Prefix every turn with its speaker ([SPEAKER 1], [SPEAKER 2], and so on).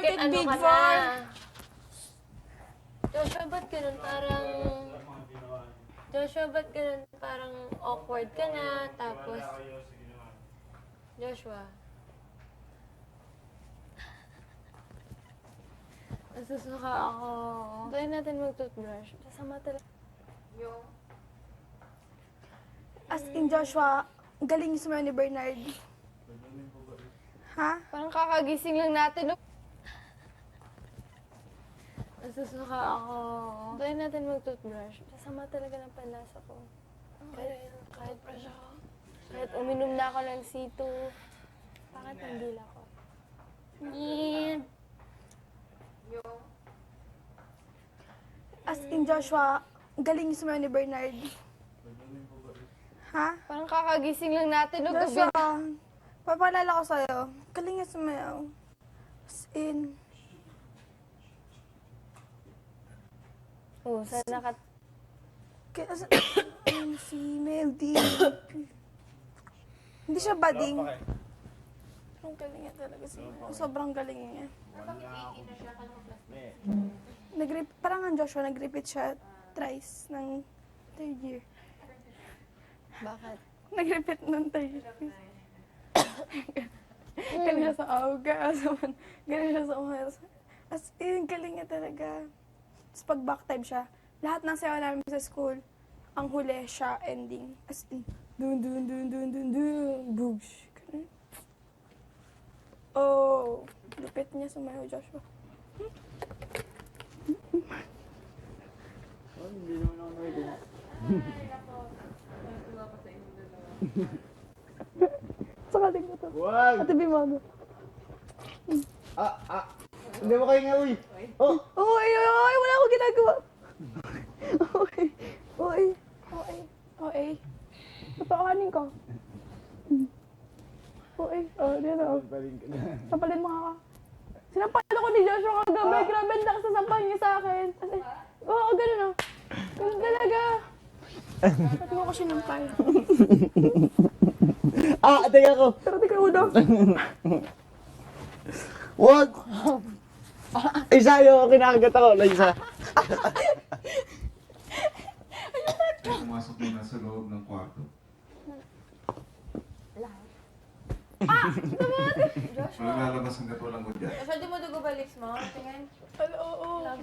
[SPEAKER 1] Bakit ano
[SPEAKER 2] Big
[SPEAKER 1] ka
[SPEAKER 2] Four.
[SPEAKER 1] na? Joshua, ba't ganun parang... Joshua, ba't ganun parang awkward ka na? Tapos... Joshua. Nasusuka ako. Try natin mag-toothbrush. Kasama talaga.
[SPEAKER 2] As in, Joshua, galing yung sumayo ni Bernard. Ha?
[SPEAKER 1] Parang kakagising lang natin. Nasusuka ako. Try natin mag-toothbrush. Kasama talaga ng panlasa ko. Kahit uminom na ako ng C2, bakit ang dila ko?
[SPEAKER 2] As in, Joshua, galing yung sumayo ni Bernard. Ha?
[SPEAKER 1] Parang kakagising lang natin. No,
[SPEAKER 2] Joshua, papalala ko sa'yo. Galing yung sumayo. As in,
[SPEAKER 1] Oo, sana ka...
[SPEAKER 2] as in, female deep. Hindi siya bading. Ang galing niya talaga siya. Sobrang galing niya. Parang ang Joshua, nag-repeat siya thrice ng third year.
[SPEAKER 1] Bakit?
[SPEAKER 2] Nag-repeat ng third year. Galing siya sa auga. Galing siya sa umar. As in, galing niya talaga. Tapos pag back time siya, lahat ng sayaw namin sa school, ang huli siya ending. As in, dun dun dun dun dun dun, boosh. Ganun. Oh, lupit niya sumayaw, Joshua.
[SPEAKER 3] Hindi naman ako nakikinig.
[SPEAKER 2] Sakaling ko to.
[SPEAKER 3] Wag!
[SPEAKER 2] Ate Bimago.
[SPEAKER 3] Hindi mo kayo nga, uy! Oh!
[SPEAKER 2] Oy, oy, oy, wala akong ginagawa. Oy, oy, oy, oy. Totoohanin ko. Oy, oh, dito.
[SPEAKER 3] Paling ka na.
[SPEAKER 2] Sampalin mo nga ako. Sinampal ako ni Joshua kagabi. Grabe ang lakas na sampal niya sa akin. Oo, ganun o. Ganun talaga. Ba't mo ako sinampal?
[SPEAKER 3] Teka ko!
[SPEAKER 2] Pero di ka udo.
[SPEAKER 3] Wag! Isa yung kinakagat ako, Liza.
[SPEAKER 4] Pumasok muna sa loob ng kwarto. Walang lalabas hanggat wala